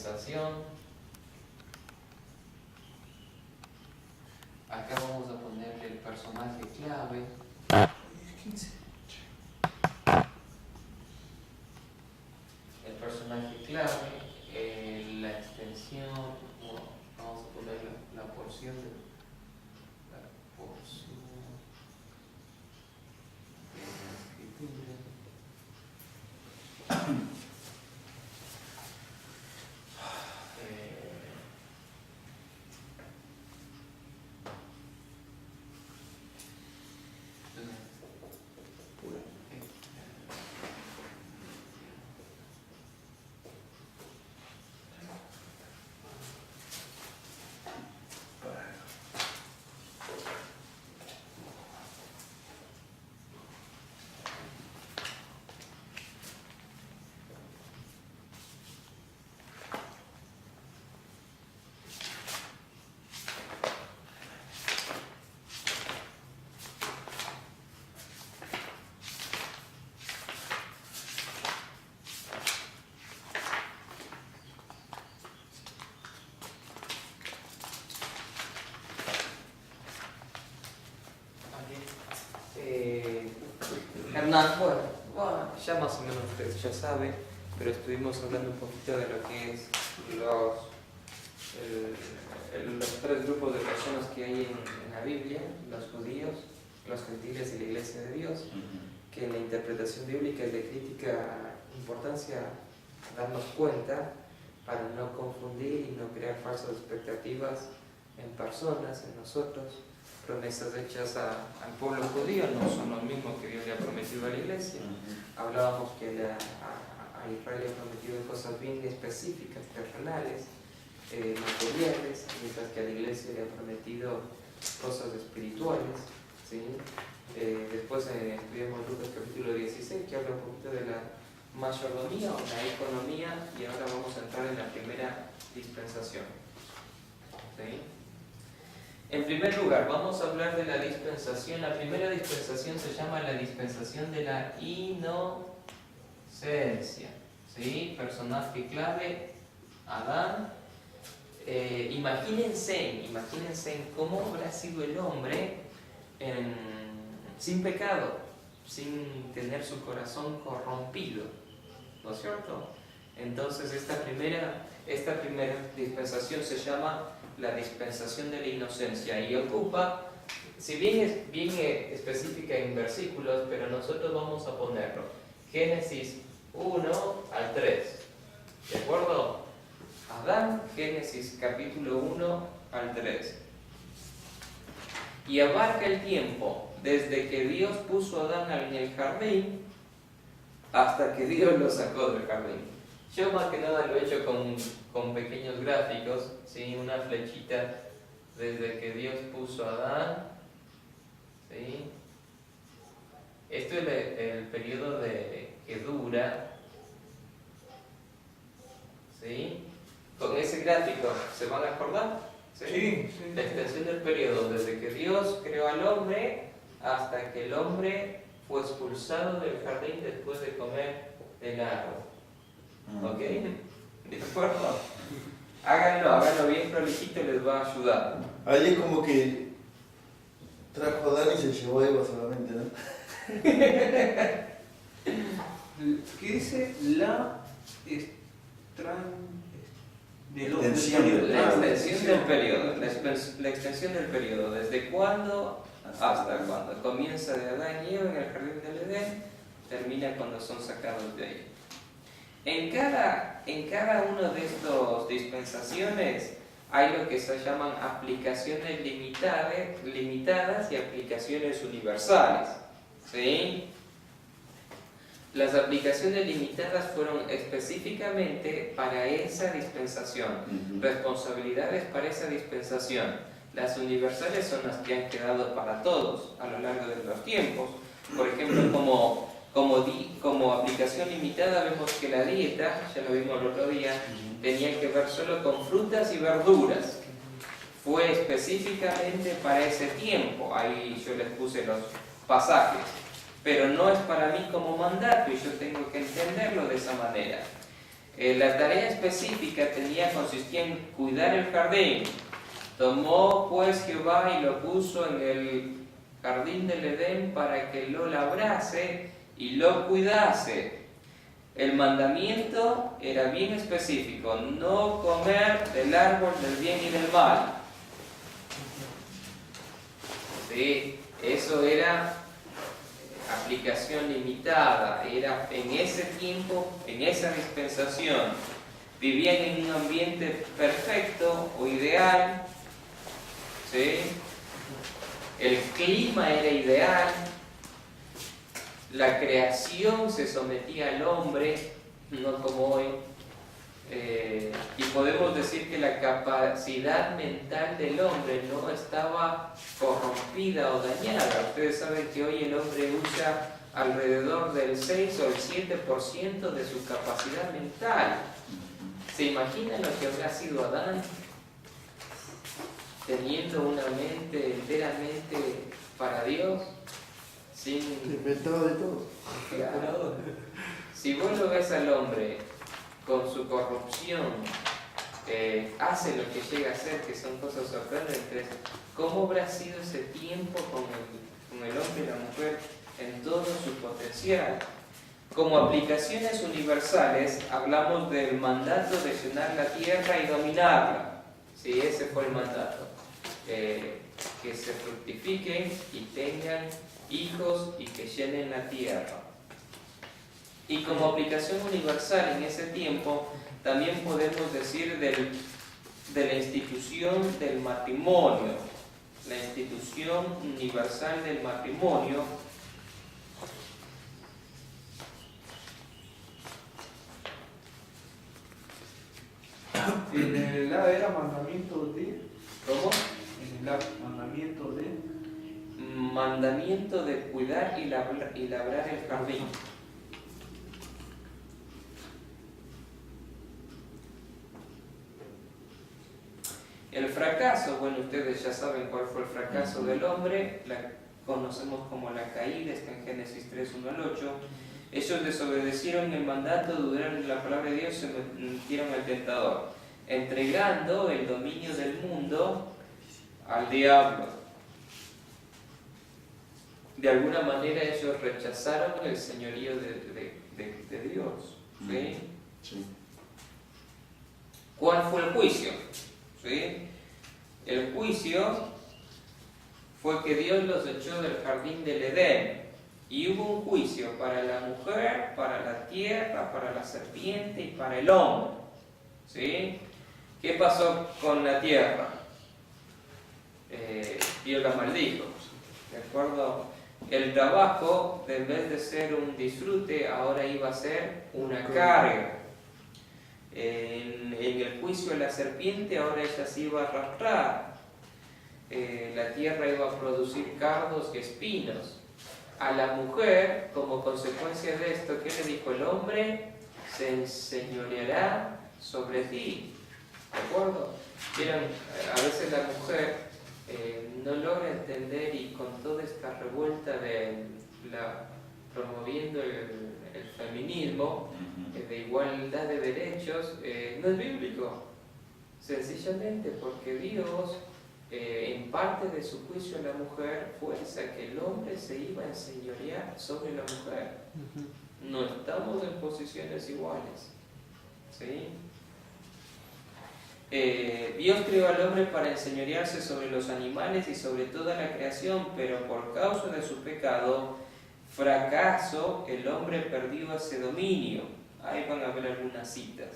dispensación. Acá vamos a ponerle el personaje clave. 15. El personaje clave, la extensión, bueno, vamos a poner la porción de la escritura. Hernán, bueno, ya más o menos ustedes ya saben, pero estuvimos hablando un poquito de lo que es los tres grupos de personas que hay en la Biblia: los judíos, los gentiles y la Iglesia de Dios, que en la interpretación bíblica es de crítica importancia darnos cuenta para no confundir y no crear falsas expectativas en personas, en nosotros. Promesas hechas al pueblo judío no son lo mismo que Dios le ha prometido a la Iglesia. Hablábamos que a Israel le ha prometido cosas bien específicas, terrenales, materiales, mientras que a la Iglesia le ha prometido cosas espirituales, ¿sí? Después estudiamos Lucas capítulo 16, que habla un poquito de la mayordomía o la economía, y ahora vamos a entrar en la primera dispensación, ¿sí? En primer lugar, vamos a hablar de la dispensación. La primera dispensación se llama la dispensación de la inocencia, ¿sí? Personaje clave, Adán. Imagínense cómo habrá sido el hombre sin pecado, sin tener su corazón corrompido, ¿no es cierto? Entonces esta primera dispensación se llama la dispensación de la inocencia y ocupa, si bien es bien específica en versículos, pero nosotros vamos a ponerlo Génesis 1 al 3, ¿de acuerdo? Adán, Génesis capítulo 1 al 3. Y abarca el tiempo desde que Dios puso a Adán en el jardín hasta que Dios lo sacó del jardín. Yo más que nada lo he hecho con pequeños gráficos, ¿sí? Una flechita desde que Dios puso a Adán, ¿sí? Esto es el periodo que dura, ¿sí? Con ese gráfico, ¿se van a acordar? ¿Sí? Sí. La extensión del periodo desde que Dios creó al hombre hasta que el hombre fue expulsado del jardín después de comer del árbol. ¿Ok? ¿De acuerdo? Háganlo bien prolijito y les va a ayudar. Allí como que trajo a Adán y se llevó a Eva solamente, ¿no? ¿Qué dice? La extensión del periodo. La extensión del periodo. ¿Desde cuándo hasta cuándo? Comienza de Adán y Eva en el jardín del Edén, termina cuando son sacados de ahí. En cada una de estas dispensaciones hay lo que se llaman aplicaciones limitadas y aplicaciones universales, ¿sí? Las aplicaciones limitadas fueron específicamente para esa dispensación, responsabilidades para esa dispensación. Las universales son las que han quedado para todos a lo largo de los tiempos. Por ejemplo, como aplicación limitada vemos que la dieta, ya lo vimos el otro día, tenía que ver solo con frutas y verduras. Fue específicamente para ese tiempo, ahí yo les puse los pasajes, pero no es para mí como mandato y yo tengo que entenderlo de esa manera. La tarea específica consistía en cuidar el jardín. Tomó pues Jehová y lo puso en el jardín del Edén para que lo labrase y lo cuidase. El mandamiento era bien específico: no comer del árbol del bien y del mal. Sí, eso era aplicación limitada, era en ese tiempo, en esa dispensación. Vivían en un ambiente perfecto o ideal, ¿sí? El clima era ideal, la creación se sometía al hombre, no como hoy, y podemos decir que la capacidad mental del hombre no estaba corrompida o dañada. Ustedes saben que hoy el hombre usa alrededor del 6 o el 7% de su capacidad mental. ¿Se imaginan lo que habrá sido Adán teniendo una mente enteramente para Dios? Inventado de todo. Claro. Si vos lo ves al hombre con su corrupción, hace lo que llega a hacer, que son cosas sorprendentes, ¿cómo habrá sido ese tiempo con el hombre y la mujer en todo su potencial? Como aplicaciones universales, hablamos del mandato de llenar la tierra y dominarla. Sí, ese fue el mandato. Que se fructifiquen y tengan hijos y que llenen la tierra. Y como aplicación universal en ese tiempo, también podemos decir de la institución del matrimonio. La institución universal del matrimonio. En el A era mandamiento de. ¿Cómo? En el A, mandamiento de. Mandamiento de cuidar y labrar el jardín. El fracaso, bueno, ustedes ya saben cuál fue el fracaso del hombre, la conocemos como la caída, está en Génesis 3, 1 al 8. Ellos desobedecieron el mandato, dudaron de la palabra de Dios, se metieron al tentador, entregando el dominio del mundo al diablo. De alguna manera ellos rechazaron el señorío de Dios. ¿Sí? Sí. ¿Cuál fue el juicio? ¿Sí? El juicio fue que Dios los echó del jardín del Edén y hubo un juicio para la mujer, para la tierra, para la serpiente y para el hombre. ¿Sí? ¿Qué pasó con la tierra? Dios la maldijo. ¿De acuerdo? El trabajo, en vez de ser un disfrute, ahora iba a ser una carga. En el juicio de la serpiente, ahora ella se iba a arrastrar. La tierra iba a producir cardos y espinos. A la mujer, como consecuencia de esto, ¿qué le dijo el hombre? Se enseñoreará sobre ti. ¿De acuerdo? Miren, a veces la mujer no logra entender, y con toda esta revuelta promoviendo el feminismo, de igualdad de derechos, no es bíblico, sencillamente porque Dios, en parte de su juicio a la mujer, fuerza que el hombre se iba a enseñorear sobre la mujer. No estamos en posiciones iguales, ¿sí? Dios creó al hombre para enseñorearse sobre los animales y sobre toda la creación, pero por causa de su pecado, fracaso, el hombre perdió ese dominio. Ahí van a ver algunas citas,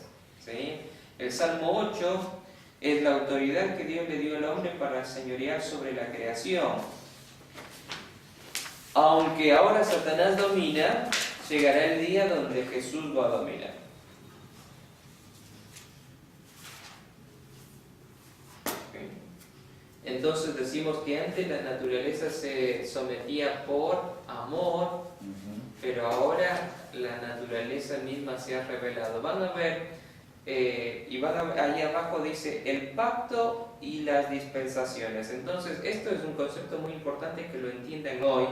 ¿sí? El Salmo 8 es la autoridad que Dios le dio al hombre para enseñorear sobre la creación. Aunque ahora Satanás domina, llegará el día donde Jesús va a dominar. Entonces decimos que antes la naturaleza se sometía por amor, pero ahora la naturaleza misma se ha revelado. Van a ver, ahí abajo dice el pacto y las dispensaciones. Entonces esto es un concepto muy importante que lo entiendan hoy.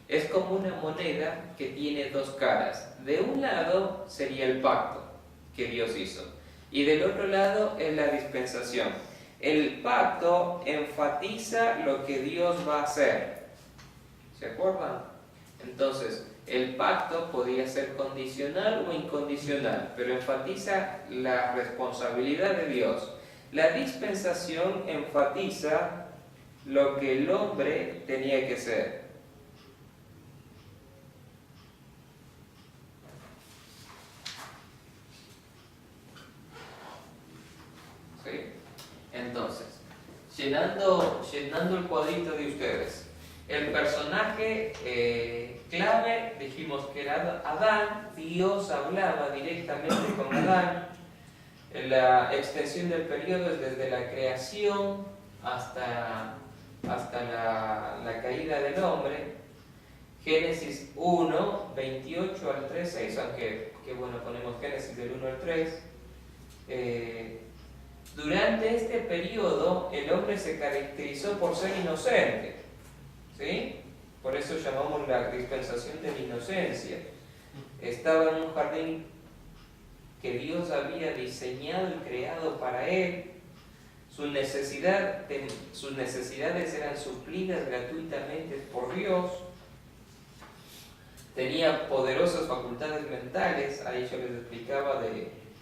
Es como una moneda que tiene dos caras. De un lado sería el pacto, que Dios hizo. Y del otro lado es la dispensación. El pacto enfatiza lo que Dios va a hacer. ¿Se acuerdan? Entonces, el pacto podía ser condicional o incondicional, pero enfatiza la responsabilidad de Dios. La dispensación enfatiza lo que el hombre tenía que ser. ¿Sí? Entonces, llenando el cuadrito de ustedes. El personaje clave, dijimos que era Adán. Dios hablaba directamente con Adán. La extensión del periodo es desde la creación hasta la caída del hombre. Génesis 1, 28 al 3, 6, aunque qué bueno ponemos Génesis del 1 al 3. Durante este periodo el hombre se caracterizó por ser inocente, ¿sí? Por eso llamamos la dispensación de la inocencia. Estaba en un jardín que Dios había diseñado y creado para él. Sus necesidades eran suplidas gratuitamente por Dios. Tenía poderosas facultades mentales. Ahí yo les explicaba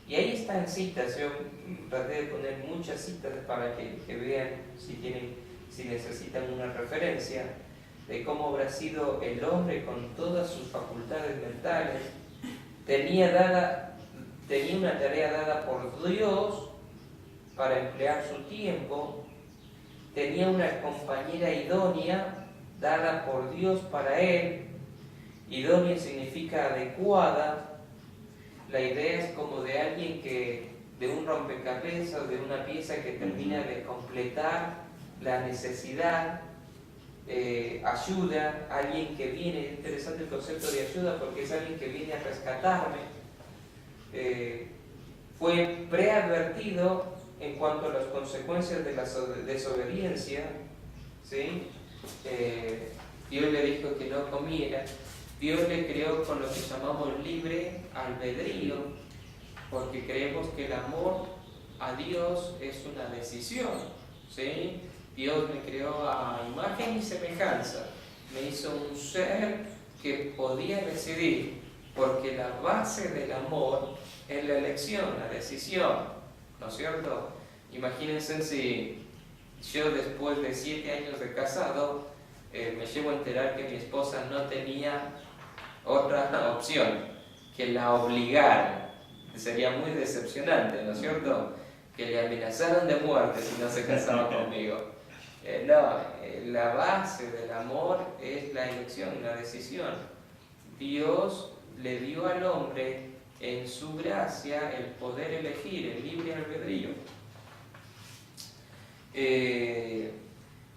y ahí están citas. Yo traté de poner muchas citas para que vean si necesitan una referencia de cómo habrá sido el hombre con todas sus facultades mentales. Tenía una tarea dada por Dios para emplear su tiempo. Tenía una compañera idónea dada por Dios para él. Idónea significa adecuada. La idea es como de alguien de un rompecabezas, de una pieza que termina de completar la necesidad. Ayuda, alguien que viene, es interesante el concepto de ayuda porque es alguien que viene a rescatarme. Fue preadvertido en cuanto a las consecuencias de la desobediencia, ¿sí? Dios le dijo que no comiera. Dios le creó con lo que llamamos libre albedrío, porque creemos que el amor a Dios es una decisión, ¿sí? Dios me creó a imagen y semejanza, me hizo un ser que podía decidir, porque la base del amor es la elección, la decisión, ¿no es cierto? Imagínense si yo después de 7 años de casado me llego a enterar que mi esposa no tenía otra opción que la obligaran. Sería muy decepcionante, ¿no es cierto? Que le amenazaran de muerte si no se casaba conmigo. La base del amor es la elección, la decisión. Dios le dio al hombre en su gracia el poder elegir, el libre albedrío.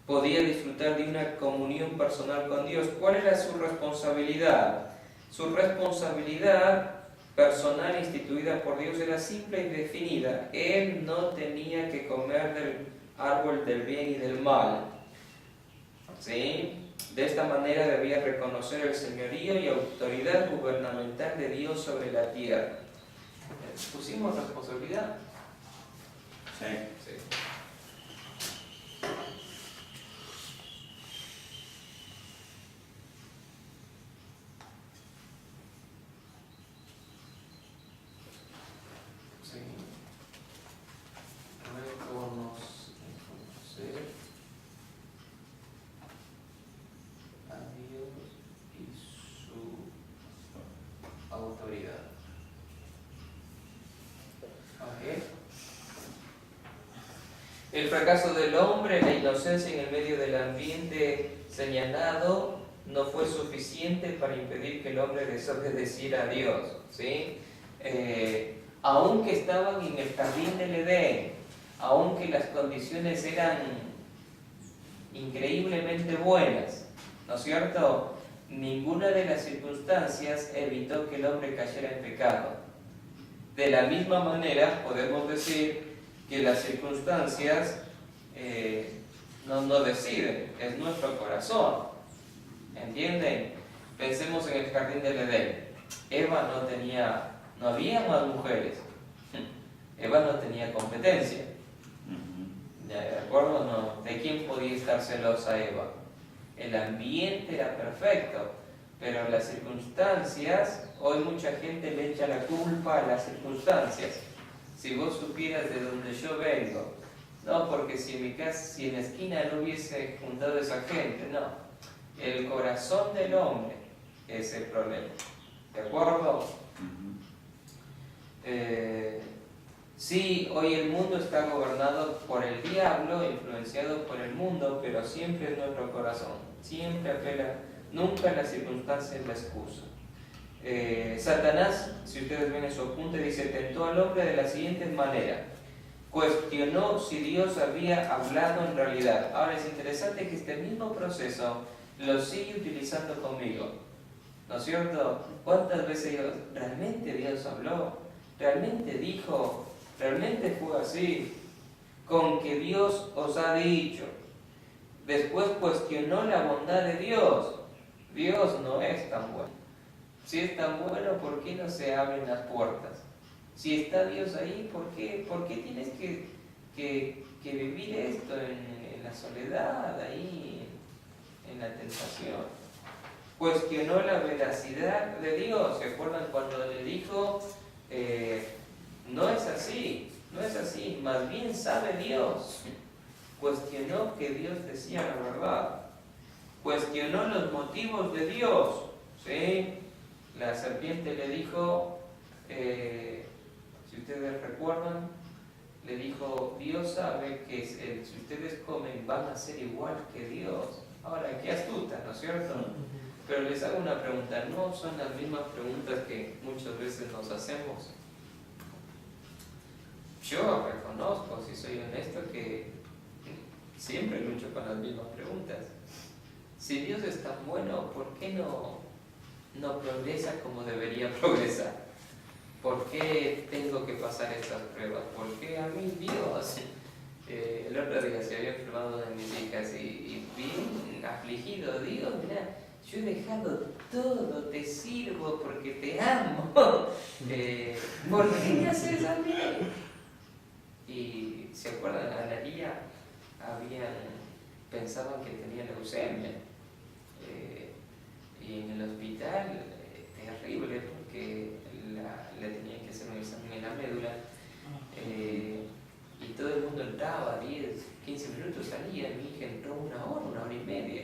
Podía disfrutar de una comunión personal con Dios. ¿Cuál era su responsabilidad? Su responsabilidad personal instituida por Dios era simple y definida. Él no tenía que comer del árbol del bien y del mal, ¿sí? De esta manera debía reconocer el señorío y autoridad gubernamental de Dios sobre la tierra. ¿Pusimos responsabilidad? Sí. Sí. Sí. Reconocer a Dios y su autoridad. Okay. El fracaso del hombre, la inocencia en el medio del ambiente señalado, no fue suficiente para impedir que el hombre desobedeciera a Dios, ¿sí? Aunque estaban en el jardín del Edén, aunque las condiciones eran increíblemente buenas, ¿no es cierto? Ninguna de las circunstancias evitó que el hombre cayera en pecado. De la misma manera, podemos decir que las circunstancias no deciden, es nuestro corazón. ¿Entienden? Pensemos en el jardín del Edén. Eva no había más mujeres. Eva no tenía competencia. ¿De acuerdo? No. ¿De quién podía estar celosa Eva? El ambiente era perfecto, pero las circunstancias, hoy mucha gente le echa la culpa a las circunstancias. Si vos supieras de dónde yo vengo, no, porque si en mi casa, si en la esquina no hubiese juntado esa gente, no. El corazón del hombre es el problema. ¿De acuerdo? Sí, hoy el mundo está gobernado por el diablo, influenciado por el mundo, pero siempre es nuestro corazón. Siempre apela, nunca la circunstancia es la excusa. Satanás, si ustedes ven en su apunte, dice, tentó al hombre de la siguiente manera. Cuestionó si Dios había hablado en realidad. Ahora es interesante que este mismo proceso lo sigue utilizando conmigo. ¿No es cierto? ¿Cuántas veces Dios, realmente Dios habló? ¿Realmente dijo? ¿Realmente fue así? Con que Dios os ha dicho. Después cuestionó la bondad de Dios. Dios no es tan bueno. Si es tan bueno, ¿por qué no se abren las puertas? Si está Dios ahí, ¿por qué tienes que vivir esto en la soledad, ahí, en la tentación? Cuestionó la veracidad de Dios. ¿Se acuerdan cuando le dijo, no es así, no es así, más bien sabe Dios? Cuestionó que Dios decía la verdad. Cuestionó los motivos de Dios. ¿Sí? La serpiente le dijo, si ustedes recuerdan, le dijo, Dios sabe que si ustedes comen van a ser igual que Dios. Ahora, qué astuta, ¿no es cierto? Pero les hago una pregunta, ¿no son las mismas preguntas que muchas veces nos hacemos? Yo reconozco, si soy honesto, que siempre lucho con las mismas preguntas. Si Dios es tan bueno, ¿por qué no progresa como debería progresar? ¿Por qué tengo que pasar estas pruebas? ¿Por qué a mí Dios? El otro día se había enfermado una de mis hijas y bien afligido, Dios, mira, yo he dejado todo, te sirvo porque te amo. ¿Por qué me haces a mí? Y se acuerdan, a la niña pensaban que tenía leucemia. Y en el hospital, terrible, porque le tenían que hacer un examen en la médula. Y todo el mundo entraba, 10, 15 minutos salía, mi hija entró una hora y media.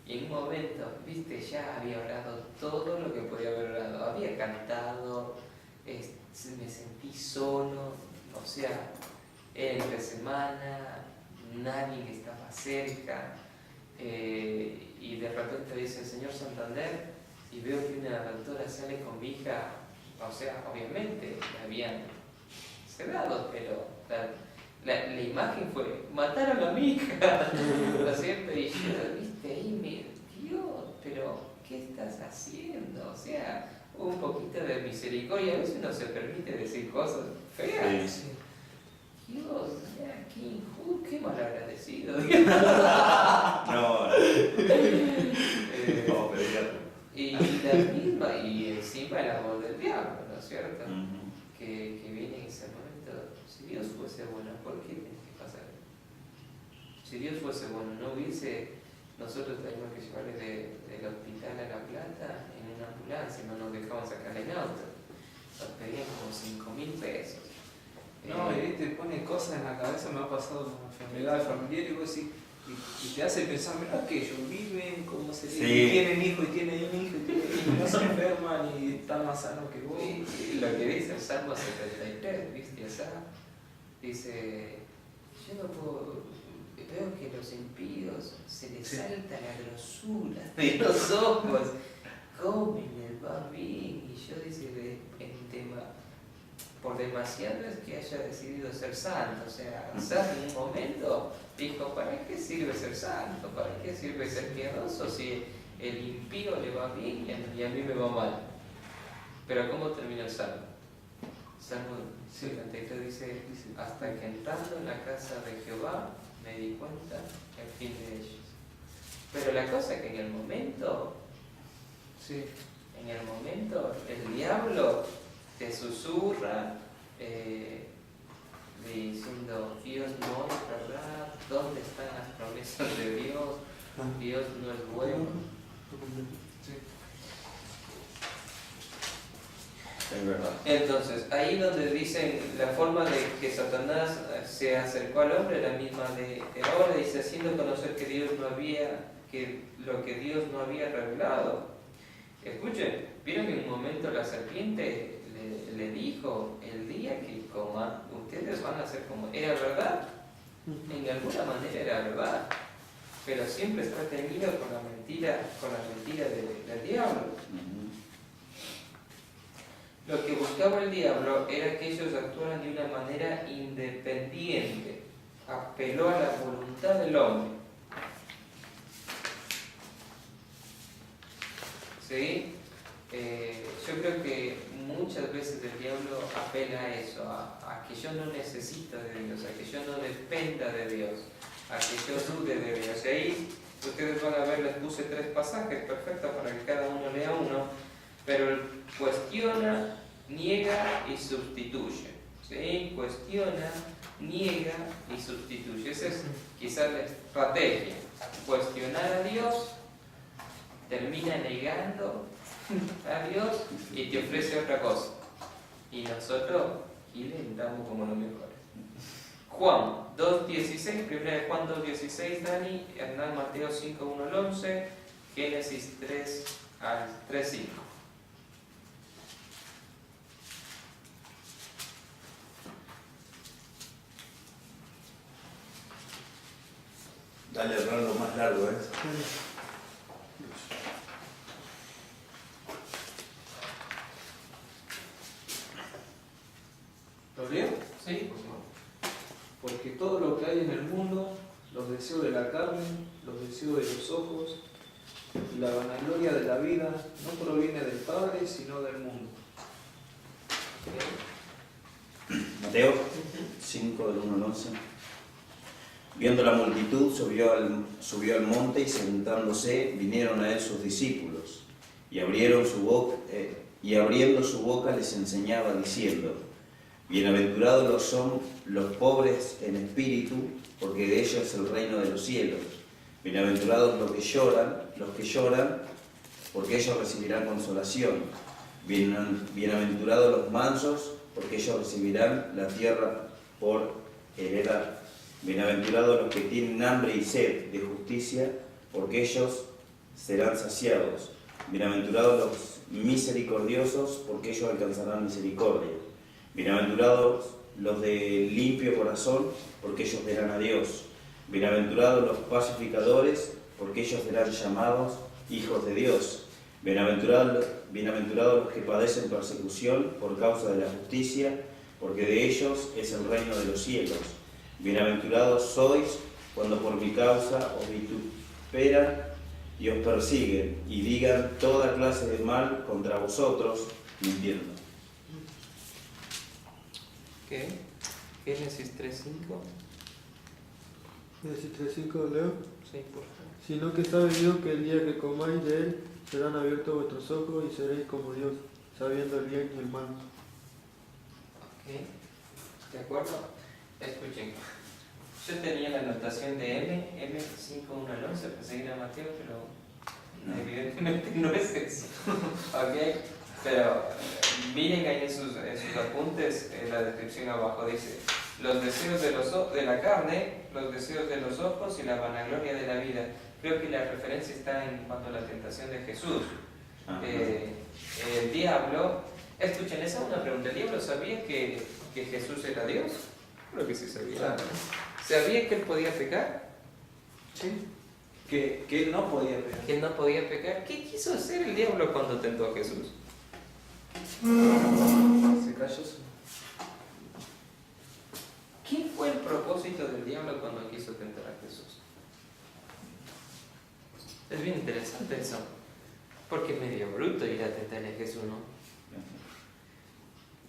Y en un momento, viste, ya había orado todo lo que podía haber orado. Había cantado, me sentí solo, o sea, entre semana, nadie estaba cerca. Y de repente dice el señor Santander, y veo que una doctora sale con mi hija, o sea, obviamente la habían sedado, pero la imagen fue, mataron a mi hija, ¿no siempre? Y yo, viste, ahí Dios, pero ¿qué estás haciendo? O sea, un poquito de misericordia, a veces no se permite decir cosas feas. Sí. Dios, ya, qué injusto, qué malagradecido. No, pero ya. Y la misma, y encima la voz del diablo, ¿no es cierto? Que viene en ese momento. Si Dios fuese bueno, ¿por qué tiene que pasar? Si Dios fuese bueno, no hubiese, nosotros tenemos que llevarle del hospital a La Plata en una ambulancia, no nos dejaban sacar en auto. Nos pedían como 5.000 pesos. No, y te pone cosas en la cabeza, me ha pasado con enfermedades familiares y vos decís, y te hace pensar, mira que ellos viven, cómo se dice, Sí. tienen hijos y tienen un hijo y no se enferman y están más sanos que vos. Y lo que dice el Salmo 73, ¿viste? Esa, dice, yo no puedo, veo que los impíos se les salta la grosura de los ojos, comen, les va bien, y yo dice, en tema, por demasiado es que haya decidido ser santo, o sea, en un momento dijo, ¿para qué sirve ser santo? ¿Para qué sirve ser piadoso si el impío le va bien y a mí me va mal? Pero ¿cómo termina el Salmo? Salmo 73 dice, hasta que entrando en la casa de Jehová me di cuenta el fin de ellos. Pero la cosa es que en el momento el diablo te susurra, diciendo Dios no es verdad, ¿dónde están las promesas de Dios? Dios no es bueno. Sí. Es verdad. Entonces, ahí donde dicen la forma de que Satanás se acercó al hombre, la misma de ahora, dice haciendo conocer que Dios no había, que lo que Dios no había revelado. Escuchen, vieron que en un momento la serpiente le dijo, el día que coman, ustedes van a ser como, era verdad, en alguna manera era verdad, pero siempre está teñido con la mentira del diablo. Lo que buscaba el diablo era que ellos actuaran de una manera independiente, apeló a la voluntad del hombre. ¿Sí? Yo creo que muchas veces el diablo apela a eso, a que yo no necesito de Dios, a que yo no dependa de Dios, a que yo dude de Dios. Y ahí ustedes van a ver, les puse 3 pasajes perfectos para que cada uno lea uno, pero él cuestiona, niega y sustituye. ¿Sí? Cuestiona, niega y sustituye. Esa es quizás la estrategia. Cuestionar a Dios, termina negando a Dios y te ofrece otra cosa. Y nosotros y le damos como los mejores. Juan 2.16, 1 Juan 2.16, Dani, Hernán Mateo 5.1 al 11, Génesis 3 al 3.5. Dale el rango más largo, ¿eh? ¿Lo leo? Sí. Porque todo lo que hay en el mundo, los deseos de la carne, los deseos de los ojos y la vanagloria de la vida, no proviene del Padre, sino del mundo. Mateo 5, del 1 al 11. Viendo la multitud, subió al monte y sentándose, vinieron a él sus discípulos. Y abriendo su boca les enseñaba diciendo: Bienaventurados son los pobres en espíritu, porque de ellos es el reino de los cielos. Bienaventurados los que lloran, porque ellos recibirán consolación. Bienaventurados los mansos, porque ellos recibirán la tierra por heredad. Bienaventurados los que tienen hambre y sed de justicia, porque ellos serán saciados. Bienaventurados los misericordiosos, porque ellos alcanzarán misericordia. Bienaventurados los de limpio corazón, porque ellos verán a Dios. Bienaventurados los pacificadores, porque ellos serán llamados hijos de Dios. Bienaventurados los que padecen persecución por causa de la justicia, porque de ellos es el reino de los cielos. Bienaventurados sois cuando por mi causa os vituperan y os persiguen y digan toda clase de mal contra vosotros, mintiendo. ¿Qué? Génesis 3.5. Génesis 3.5, leo. Sí, por favor. Sino que está venido que el día que comáis de él, serán abiertos vuestros ojos y seréis como Dios, sabiendo el bien y el mal. Ok. ¿De acuerdo? Escuchen. Yo tenía la anotación de M 5.1 al 11, pensé que era Mateo, pero evidentemente no es eso. Ok. Pero miren ahí en sus apuntes, en la descripción abajo dice: los deseos de la carne, los deseos de los ojos y la vanagloria de la vida. Creo que la referencia está en cuanto a la tentación de Jesús. El diablo, escuchen, esa es una pregunta. ¿El diablo sabía que Jesús era Dios? Creo que sí sabía. Claro. ¿Sabía que él podía pecar? ¿Sí? Que él no podía pegar. ¿Que él no podía pecar? ¿Qué quiso hacer el diablo cuando tentó a Jesús? Se cayó solo. ¿Qué fue el propósito del diablo cuando quiso tentar a Jesús? Es bien interesante eso, porque es medio bruto ir a tentar a Jesús, ¿no?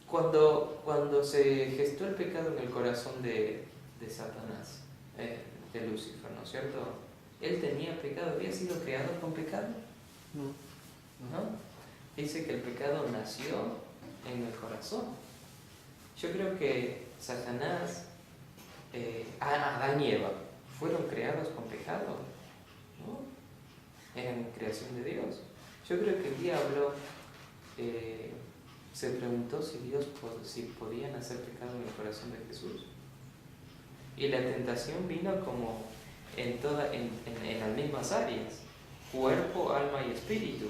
Cuando se gestó el pecado en el corazón de Satanás, de Lucifer, ¿no es cierto? Él tenía pecado, había sido creado con pecado, ¿no? Dice que el pecado nació en el corazón. Yo creo que Satanás, Adán y Eva, fueron creados con pecado, ¿no? Eran creación de Dios. Yo creo que el diablo se preguntó si podían hacer pecado en el corazón de Jesús. Y la tentación vino como en las mismas áreas: cuerpo, alma y espíritu.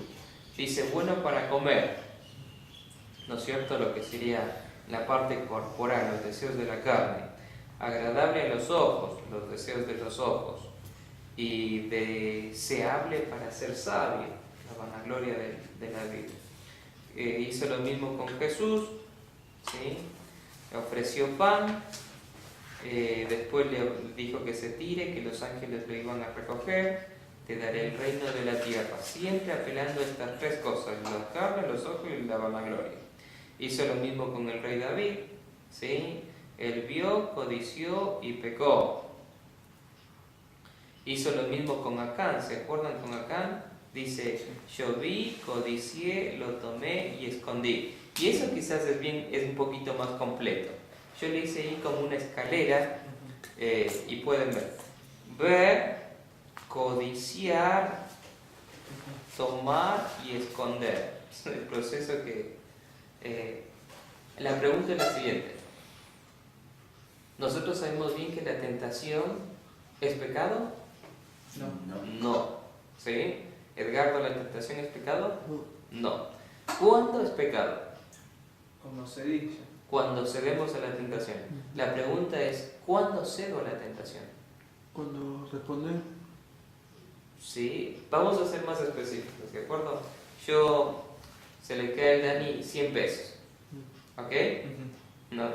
Dice, bueno para comer, ¿no es cierto? Lo que sería la parte corporal, los deseos de la carne, agradable a los ojos, los deseos de los ojos, y deseable para ser sabio, la vanagloria de la vida. Hizo lo mismo con Jesús, ¿sí? Le ofreció pan, después le dijo que se tire, que los ángeles lo iban a recoger, te daré el reino de la tierra, siempre apelando a estas tres cosas: la carne, los ojos y la vanagloria. Hizo lo mismo con el rey David, ¿sí? Él vio, codició y pecó. Hizo lo mismo con Acán, ¿se acuerdan con Acán? Dice, yo vi, codicié, lo tomé y escondí. Y eso quizás es un poquito más completo. Yo le hice ahí como una escalera, y pueden ver, codiciar, tomar y esconder. Es el proceso que... la pregunta es la siguiente. ¿Nosotros sabemos bien que la tentación es pecado? No. ¿Sí? Edgardo, ¿la tentación es pecado? No. ¿Cuándo es pecado? Cuando se dice. Cuando cedemos a la tentación. La pregunta es, ¿cuándo cedo a la tentación? Cuando responde. Sí. Vamos a ser más específicos, ¿de acuerdo? Se le cae al Dani 100 pesos. ¿Ok? No.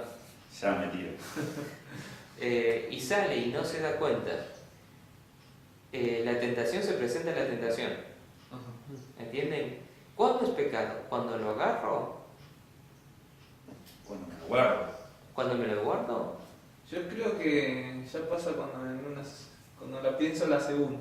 Ya me tiro. Y sale y no se da cuenta. La tentación se presenta en la tentación. ¿Entienden? ¿Cuándo es pecado? ¿Cuando lo agarro? Cuando me lo guardo. ¿Cuando me lo guardo? Yo creo que ya pasa cuando la pienso la segunda.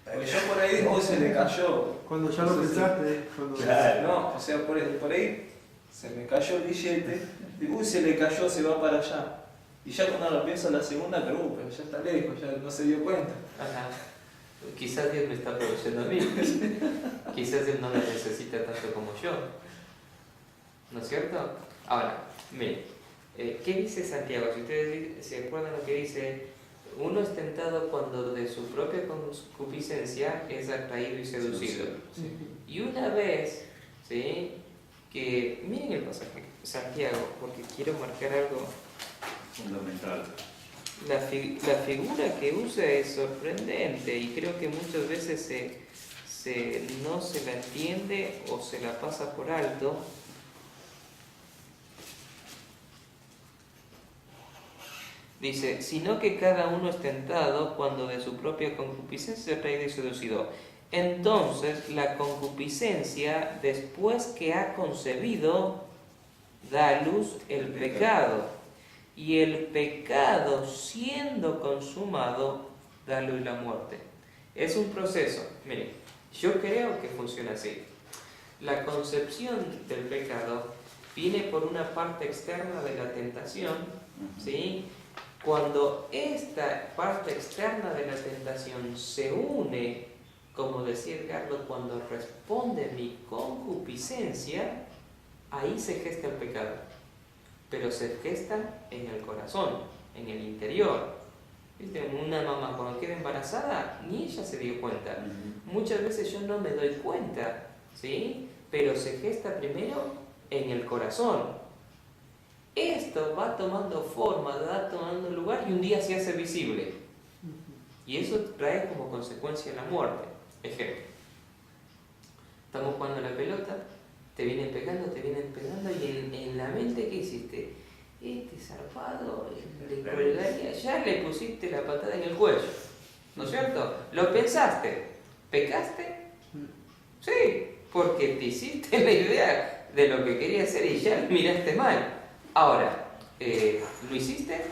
Porque yo por ahí digo, se le cayó. Cuando ya lo pensaste. Claro. No, o sea, por ahí se me cayó el billete. Digo, uy, se le cayó, se va para allá. Y ya cuando lo pienso la segunda, pero ya está lejos, ya no se dio cuenta. Ajá. Quizás Dios me está aprovechando a mí. Quizás Dios no me necesita tanto como yo. ¿No es cierto? Ahora, miren, ¿qué dice Santiago? Si ustedes se acuerdan lo que dice, uno es tentado cuando de su propia concupiscencia es atraído y seducido. Sí. Y una vez, ¿sí? Que miren el pasaje, Santiago, porque quiero marcar algo Fundamental. La figura que usa es sorprendente y creo que muchas veces no se la entiende o se la pasa por alto. Dice, sino que cada uno es tentado cuando de su propia concupiscencia es atraído y seducido. Entonces la concupiscencia, después que ha concebido, da a luz el pecado. Y el pecado, siendo consumado, da a luz la muerte. Es un proceso. Miren, yo creo que funciona así. La concepción del pecado viene por una parte externa de la tentación, ¿sí? Cuando esta parte externa de la tentación se une, como decía Edgardo, cuando responde mi concupiscencia, ahí se gesta el pecado. Pero se gesta en el corazón, en el interior. ¿Viste? Una mamá cuando queda embarazada, ni ella se dio cuenta. Muchas veces yo no me doy cuenta, ¿sí? Pero se gesta primero en el corazón. Esto va tomando forma, va tomando lugar y un día se hace visible. Y eso trae como consecuencia la muerte. Ejemplo. Estamos jugando la pelota, te vienen pegando y en la mente, ¿qué hiciste? Este zarpado, le colgaría, ya le pusiste la patada en el cuello, ¿no es cierto? Lo pensaste, ¿pecaste? Sí, porque te hiciste la idea de lo que quería hacer y ya lo miraste mal. Ahora, ¿lo hiciste?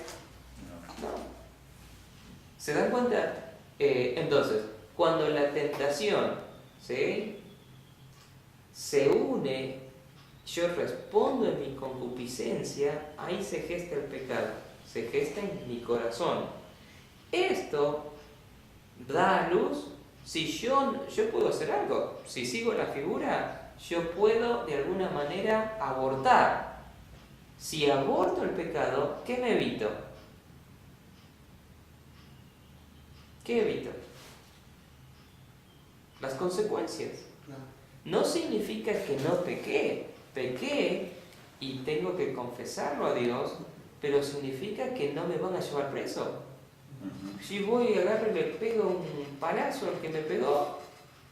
No. ¿Se dan cuenta? Entonces, cuando la tentación, ¿sí?, se une yo respondo en mi concupiscencia, ahí se gesta el pecado, se gesta en mi corazón. Esto da a luz, si yo puedo hacer algo, si sigo la figura, yo puedo de alguna manera abortar. Si aborto el pecado, ¿qué me evito? ¿Qué evito? Las consecuencias. No significa que no pequé, pequé y tengo que confesarlo a Dios, pero significa que no me van a llevar preso. Si voy y agarro y le pego un palazo al que me pegó,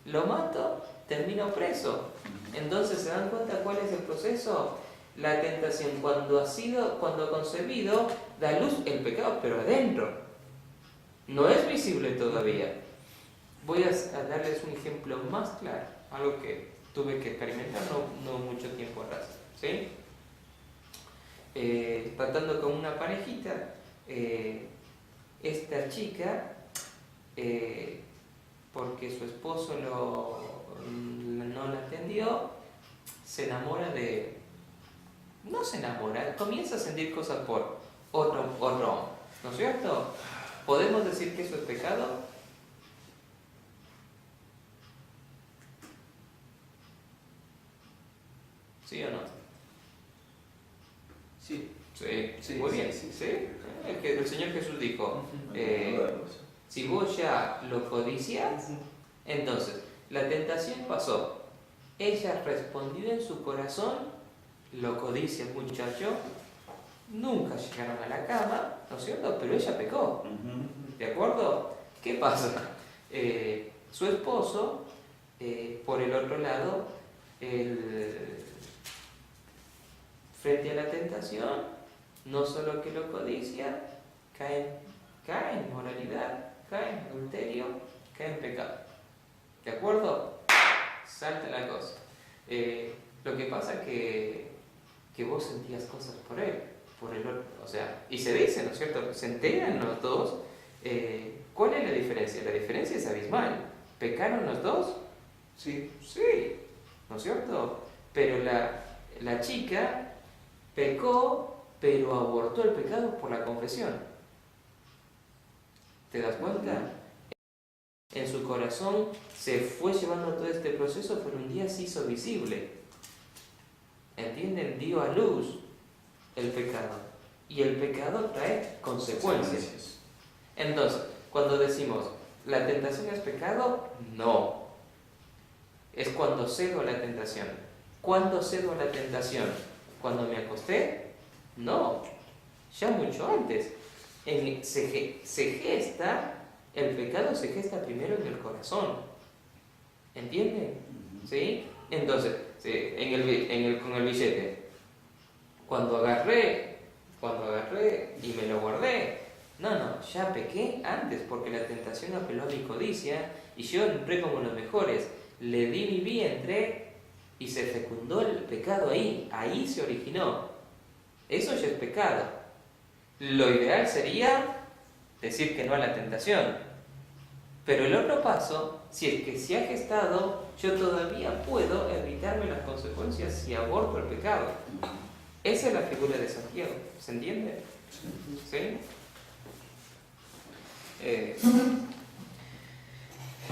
lo mato, termino preso. Entonces, ¿se dan cuenta cuál es el proceso? La tentación, cuando ha concebido, da luz el pecado, pero adentro. No es visible todavía. Voy a darles un ejemplo más claro, algo que tuve que experimentar no mucho tiempo atrás. ¿Sí? Tratando con una parejita, esta chica, porque su esposo no la atendió, se enamora de... No se enamora, comienza a sentir cosas por otro hombre, ¿no es cierto? ¿Podemos decir que eso es pecado? ¿Sí o no? Sí. Sí, muy bien. Sí. El Señor Jesús dijo, si vos ya lo codicias, entonces la tentación pasó. Ella respondió en su corazón, lo codicia el muchacho, nunca llegaron a la cama, ¿no es cierto? Pero ella pecó. ¿De acuerdo? ¿Qué pasa? Su esposo, por el otro lado, frente a la tentación, no solo que lo codicia, cae en moralidad, cae en adulterio, cae en pecado. ¿De acuerdo? Salta la cosa. Lo que pasa es que vos sentías cosas por él, por el otro. O sea, y se dice, ¿no es cierto? Se enteran los dos. ¿Cuál es la diferencia? La diferencia es abismal. ¿Pecaron los dos? Sí. Sí, ¿no es cierto? Pero la chica pecó, pero abortó el pecado por la confesión. ¿Te das cuenta? En su corazón se fue llevando todo este proceso, pero un día se hizo visible. ¿Entienden? Dio a luz el pecado. Y el pecado trae consecuencias. Entonces, cuando decimos, ¿la tentación es pecado? No. Es cuando cedo a la tentación. ¿Cuándo cedo a la tentación? ¿Cuando me acosté? No. Ya mucho antes. El pecado se gesta primero en el corazón. ¿Entienden? ¿Sí? Entonces, con el billete, cuando agarré y me lo guardé, no, ya pequé antes, porque la tentación apeló a mi codicia y yo entré como los mejores, le di mi vientre y se fecundó el pecado ahí se originó. Eso ya es pecado. Lo ideal sería decir que no a la tentación. Pero el otro paso, si es que se ha gestado, yo todavía puedo evitarme las consecuencias si aborto el pecado. Esa es la figura de Santiago. ¿Se entiende? ¿Sí?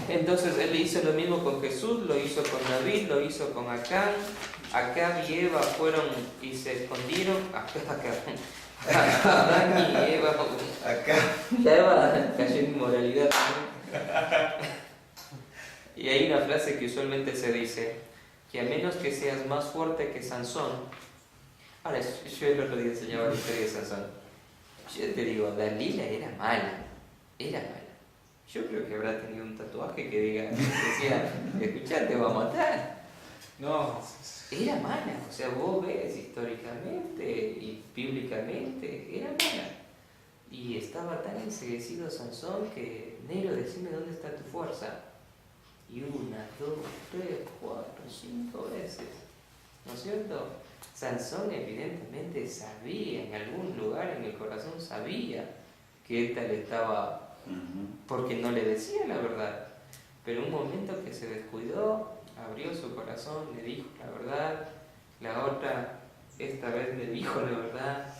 Entonces él hizo lo mismo con Jesús, lo hizo con David, lo hizo con Acán. Acán y Eva fueron y se escondieron. Adán y Eva. Ya Eva cayó en inmoralidad. Y hay una frase que usualmente se dice, que a menos que seas más fuerte que Sansón. Ahora, yo el otro día enseñaba la historia de Sansón. Yo te digo, Dalila era mala. Yo creo que habrá tenido un tatuaje que decía, escuchá, te va a matar. No. Era mala, o sea, vos ves históricamente y bíblicamente, era mala. Y estaba tan enseguecido Sansón que, Nero, decime dónde está tu fuerza. Y 1, 2, 3, 4, 5 veces. ¿No es cierto? Sansón evidentemente sabía, en algún lugar en el corazón sabía que esta le estaba... porque no le decía la verdad. Pero un momento que se descuidó, abrió su corazón, le dijo la verdad la otra esta vez me dijo la verdad.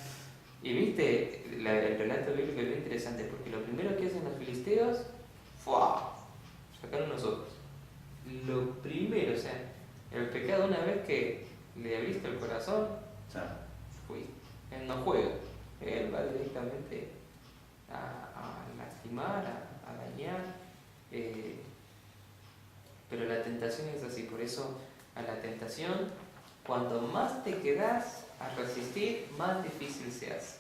Y viste, el relato bíblico es bien interesante, porque lo primero que hacen los filisteos, ¡fua!, sacaron los ojos. Lo primero, o sea, el pecado, una vez que le ha visto el corazón, él no juega, él va directamente a lastimar, a dañar, pero la tentación es así. Por eso a la tentación, cuanto más te quedas a resistir, más difícil se hace.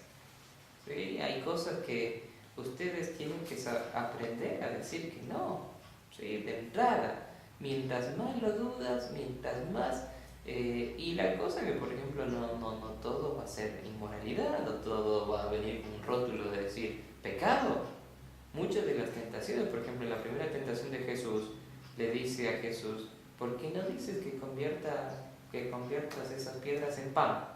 ¿Sí? Hay cosas que ustedes tienen que aprender a decir que no, ¿sí? De entrada. Mientras más lo dudas, mientras más... y la cosa que, por ejemplo, no todo va a ser inmoralidad, no todo va a venir con un rótulo de decir pecado. Muchas de las tentaciones, por ejemplo, la primera tentación de Jesús, le dice a Jesús, ¿por qué no dices que conviertas esas piedras en pan?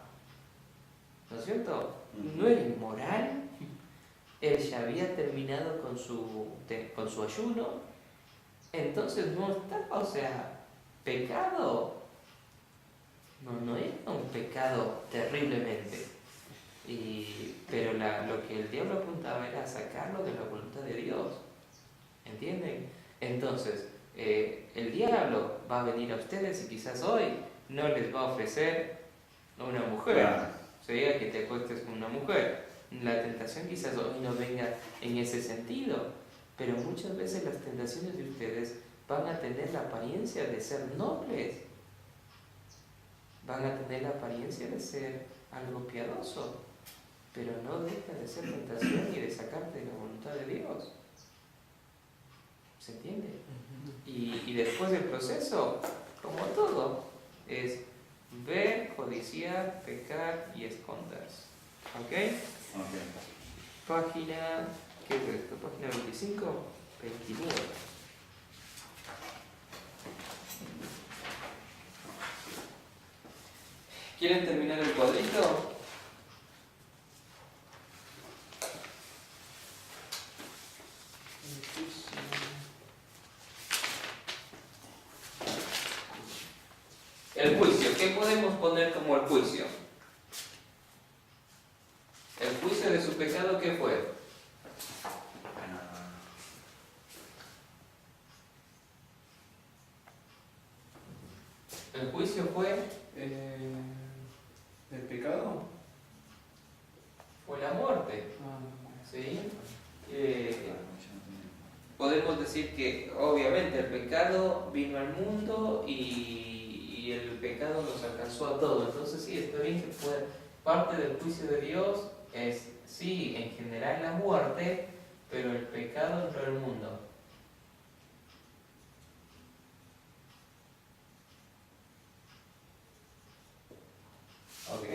¿No es cierto? No era inmoral. Él ya había terminado con su ayuno. Entonces no estaba, o sea, pecado. No era un pecado terriblemente. Pero lo que el diablo apuntaba era sacarlo de la voluntad de Dios. ¿Entienden? Entonces, el diablo va a venir a ustedes y quizás hoy no les va a ofrecer una mujer. Claro. O sea, que te acuestes con una mujer. La tentación quizás hoy no venga en ese sentido, pero muchas veces las tentaciones de ustedes van a tener la apariencia de ser nobles, van a tener la apariencia de ser algo piadoso, pero no deja de ser tentación y de sacarte de la voluntad de Dios. ¿Se entiende? Y después del proceso, como todo, es ver, codiciar, pecar y esconderse. ¿Ok? Página, ¿qué es esto? Página 25, 29. ¿Quieren terminar el cuadrito? El juicio. ¿Qué podemos poner como el juicio? El juicio de su pecado, ¿qué fue? El juicio fue... ¿el pecado? fue la muerte. ¿Sí? Podemos decir que obviamente el pecado vino al mundo y el pecado nos alcanzó a todos. Entonces sí, está bien que fue parte del juicio de Dios. Es, sí, en general la muerte, pero el pecado entró al mundo. ¿Ok?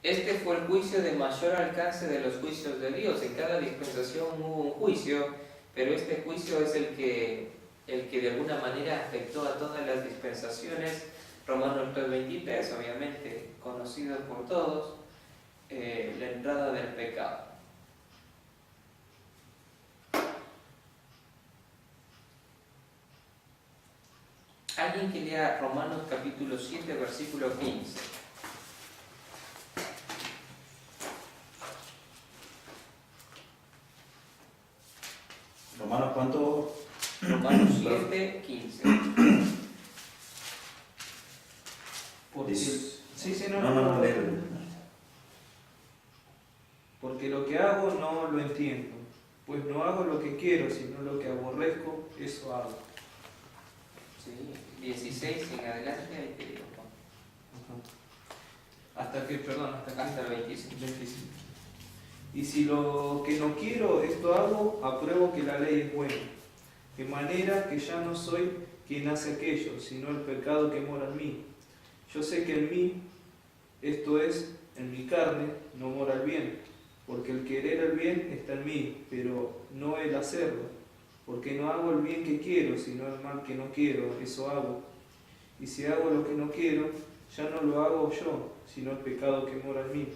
Este fue el juicio de mayor alcance de los juicios de Dios. En cada dispensación hubo un juicio, pero este juicio es el que de alguna manera afectó a todas las dispensaciones. Romanos 3:23, obviamente conocido por todos, la entrada del pecado. Alguien que lea Romanos capítulo 7, versículo 15. ¿Romanos cuánto? Romanos 7, 15. Porque, No, léelo. Porque lo que hago no lo entiendo, pues no hago lo que quiero, sino lo que aborrezco, eso hago. Sí, 16 en adelante, ahí te digo. Hasta Hasta el 25. Y si lo que no quiero, esto hago, apruebo que la ley es buena, de manera que ya no soy quien hace aquello, sino el pecado que mora en mí. Yo sé que en mí, esto es, en mi carne, no mora el bien, porque el querer el bien está en mí, pero no el hacerlo, porque no hago el bien que quiero, sino el mal que no quiero, eso hago. Y si hago lo que no quiero, ya no lo hago yo, sino el pecado que mora en mí.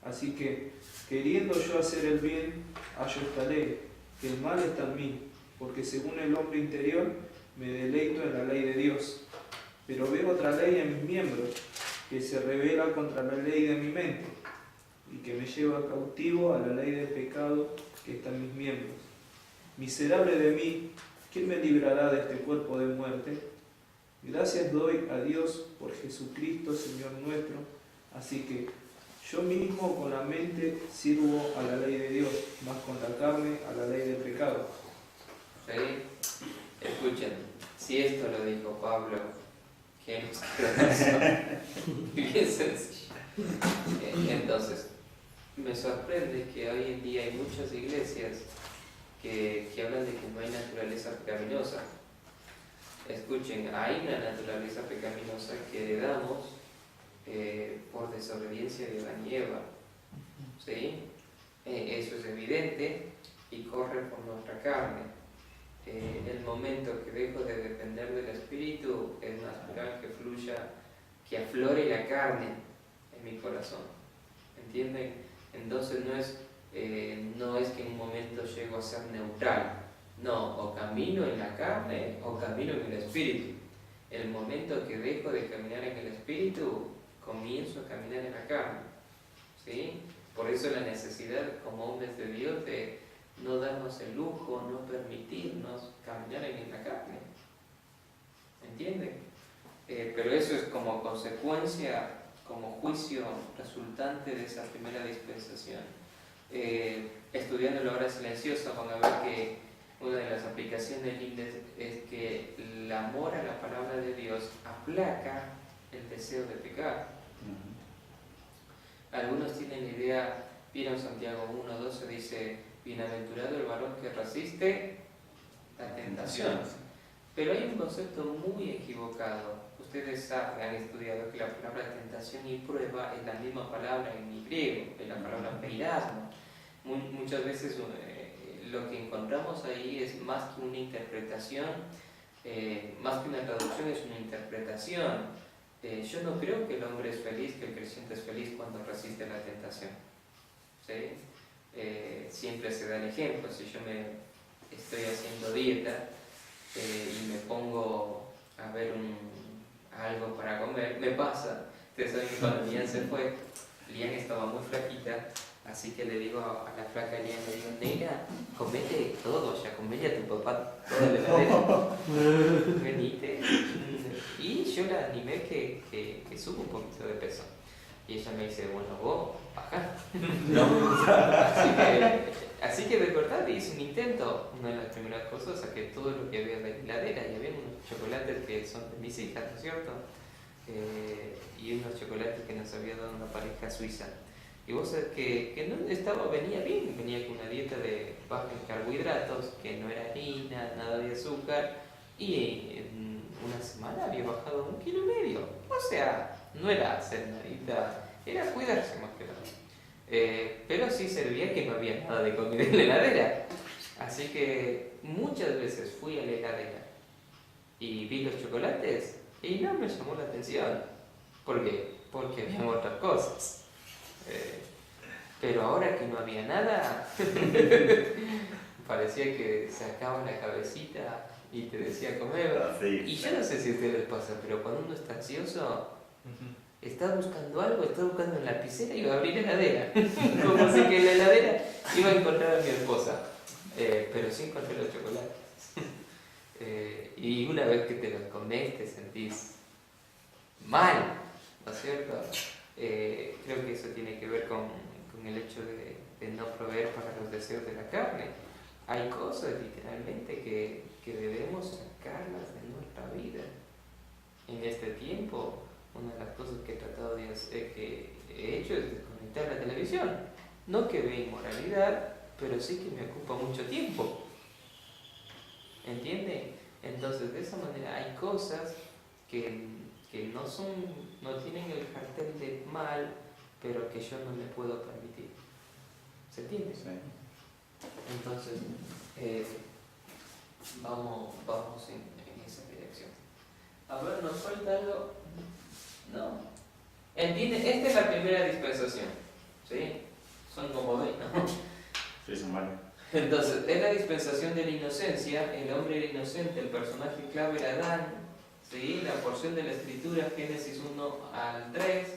Así que, queriendo yo hacer el bien, hallo esta ley, que el mal está en mí, porque según el hombre interior me deleito en la ley de Dios. Pero veo otra ley en mis miembros, que se revela contra la ley de mi mente, y que me lleva cautivo a la ley del pecado que está en mis miembros. Miserable de mí, ¿quién me librará de este cuerpo de muerte? Gracias doy a Dios por Jesucristo, Señor nuestro. Así que yo mismo con la mente sirvo a la ley de Dios, más con la carne a la ley del pecado. ¿Sí? Escuchen, si esto lo dijo Pablo, ¿qué nos queda razón? Bien sencillo. Entonces, me sorprende que hoy en día hay muchas iglesias que hablan de que no hay naturaleza pecaminosa. Escuchen, hay una naturaleza pecaminosa que heredamos por desobediencia de Adán y Eva. ¿Sí? Eso es evidente y corre por nuestra carne. El momento que dejo de depender del Espíritu es natural que fluya, que aflore la carne en mi corazón. ¿Entienden? Entonces no es que en un momento llego a ser neutral. No, o camino en la carne o camino en el Espíritu. El momento que dejo de caminar en el Espíritu, comienzo a caminar en la carne. ¿Sí? Por eso la necesidad como hombres de Dios de no darnos el lujo, no permitirnos caminar en la carne. ¿Entienden? Pero eso es como consecuencia, como juicio resultante de esa primera dispensación. Estudiando la hora silenciosa van a ver que una de las aplicaciones lindas es que el amor a la palabra de Dios aplaca el deseo de pecar. Algunos tienen la idea, vieron Santiago 1:12, dice: bienaventurado el varón que resiste la tentación. Pero hay un concepto muy equivocado. Ustedes saben, han estudiado que la palabra tentación y prueba es la misma palabra en griego, es la palabra peirasmo. Muchas veces lo que encontramos ahí es más que una interpretación, más que una traducción, es una interpretación. Yo no creo que el hombre es feliz, que el creyente es feliz cuando resiste la tentación. ¿Sí? Siempre se da el ejemplo. Si yo me estoy haciendo dieta y me pongo a ver algo para comer, me pasa. Ustedes saben que cuando Lian se fue, Lian estaba muy flaquita, así que le digo a la flaca Lian, le digo: negra, comete todo, ya comete a tu papá toda la heladera. Venite. Y yo la animé que suba un poquito de peso. Y ella me dice: bueno, vos, bajá. Así que de verdad hice un intento. Una de las primeras cosas, saqué todo lo que había de la heladera y había unos chocolates que son de mis hijas, ¿no es cierto? Y unos chocolates que nos había dado una pareja suiza. Y vos sabés que no venía bien, venía con una dieta de baja en carbohidratos, que no era harina, nada de azúcar, y en una semana había bajado 1,5 kilos. O sea, no era hacer una dieta, era cuidarse más que nada. Pero sí servía que no había nada de comida en la heladera. Así que muchas veces fui a la heladera y vi los chocolates y no me llamó la atención. ¿Por qué? Porque había otras cosas. Pero ahora que no había nada, parecía que sacaba la cabecita y te decía comer. Y yo no sé si a ustedes les pasa, pero cuando uno está ansioso, está buscando algo, está buscando en la lapicera y va a abrir la heladera. Como si que en la heladera iba a encontrar a mi esposa. Pero sí encontré los chocolates. Y una vez que te los comes te sentís mal, ¿no es cierto? Creo que eso tiene que ver con el hecho de no proveer para los deseos de la carne. Hay cosas literalmente que debemos sacarlas de nuestra vida. En este tiempo, una de las cosas que he tratado que he hecho es desconectar la televisión. No que vea inmoralidad, pero sí que me ocupa mucho tiempo. ¿Entienden? Entonces, de esa manera hay cosas que no tienen el cartel de mal, pero que yo no me puedo permitir. ¿Se entiende? Sí. Entonces, vamos en esa dirección. A ver, ¿nos falta algo? No. ¿Entiende? Esta es la primera dispensación. ¿Sí? Son como 20, ¿no? Sí, son varios. Entonces, es la dispensación de la inocencia. El hombre era inocente, el personaje clave era Adán. ¿sí? La porción de la Escritura, Génesis 1 al 3,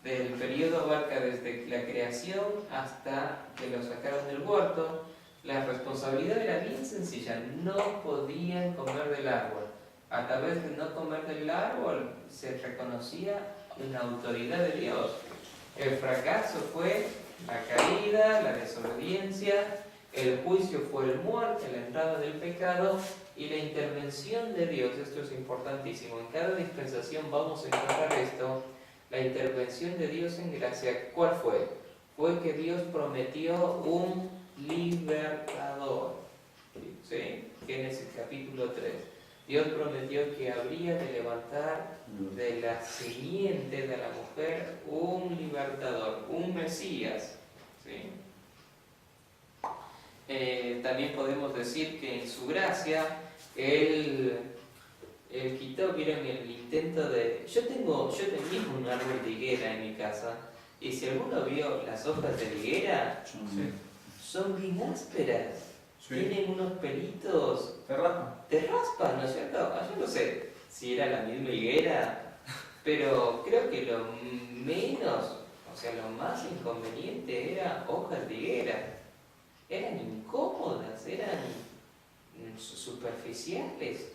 del periodo abarca desde la creación hasta que lo sacaron del huerto. La responsabilidad era bien sencilla, no podían comer del árbol. A través de no comer del árbol se reconocía una autoridad de Dios. El fracaso fue la caída, la desobediencia, el juicio fue la muerte, la entrada del pecado y la intervención de Dios. Esto es importantísimo. En cada dispensación vamos a encontrar esto. La intervención de Dios en gracia, ¿cuál fue? Fue que Dios prometió un libertador. ¿Sí? Génesis capítulo 3. Dios prometió que habría de levantar de la simiente de la mujer un libertador, un Mesías. ¿Sí? También podemos decir que en su gracia Él quitó, vieron, el intento de... Yo tengo un árbol de higuera en mi casa, y si alguno vio las hojas de higuera, son bien ásperas. Sí. Tienen unos pelitos. ¿Te raspa? Te raspan, ¿no es cierto? Yo no sé si era la misma higuera, pero creo que lo menos, o sea, lo más inconveniente era hojas de higuera. Eran incómodas, eran superficiales.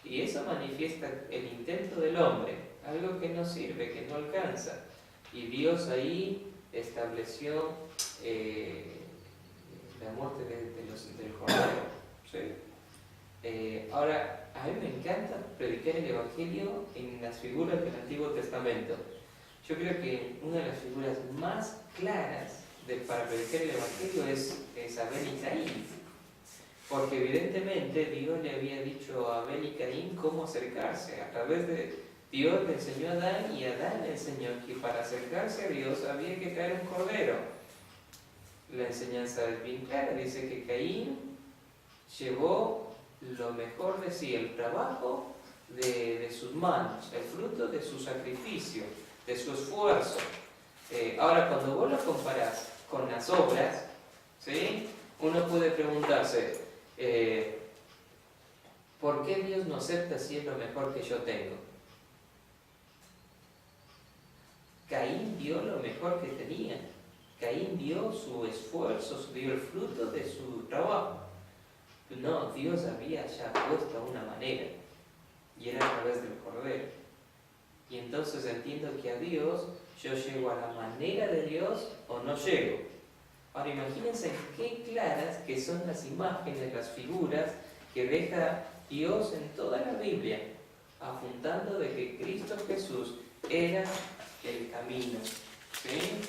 Y eso manifiesta el intento del hombre, algo que no sirve, que no alcanza. Y Dios ahí estableció la muerte del Cordero. ¿Sí? Ahora, a mí me encanta predicar el Evangelio en las figuras del Antiguo Testamento. Yo creo que una de las figuras más claras para predicar el Evangelio es Abel y Caín. Porque evidentemente Dios le había dicho a Abel y Caín cómo acercarse. A través de Dios le enseñó a Adán, y Adán le enseñó que para acercarse a Dios había que traer un cordero. La enseñanza es bien clara, dice que Caín llevó lo mejor de sí, el trabajo de sus manos, el fruto de su sacrificio, de su esfuerzo. Ahora, cuando vos lo comparás con las obras, ¿sí? Uno puede preguntarse, ¿por qué Dios no acepta si es lo mejor que yo tengo? Caín dio lo mejor que tenía. Caín dio su esfuerzo, dio el fruto de su trabajo. No, Dios había ya puesto una manera, y era a través del Cordero. Y entonces entiendo que a Dios yo llego a la manera de Dios o no llego. Ahora imagínense qué claras que son las imágenes, las figuras que deja Dios en toda la Biblia, apuntando de que Cristo Jesús era el camino. ¿Sí?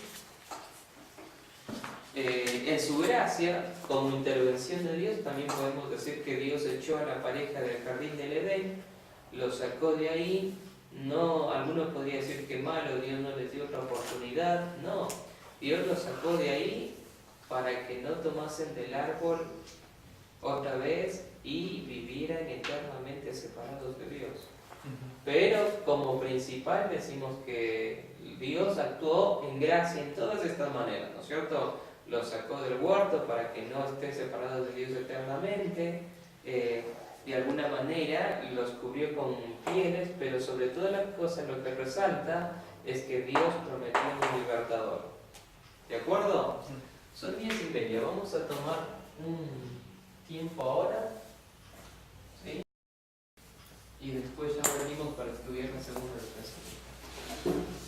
En su gracia, como intervención de Dios, también podemos decir que Dios echó a la pareja del jardín del Edén, lo sacó de ahí. No, algunos podrían decir que malo, Dios no les dio otra oportunidad. No, Dios los sacó de ahí para que no tomasen del árbol otra vez y vivieran eternamente separados de Dios. Pero como principal decimos que Dios actuó en gracia en todas estas maneras, ¿no es cierto? Los sacó del huerto para que no estén separados de Dios eternamente. De alguna manera los cubrió con pieles, pero sobre todas las cosas lo que resalta es que Dios prometió un libertador. ¿De acuerdo? Son 10:30, vamos a tomar un tiempo ahora, ¿sí? Y después ya venimos para estudiar la segunda dispensación.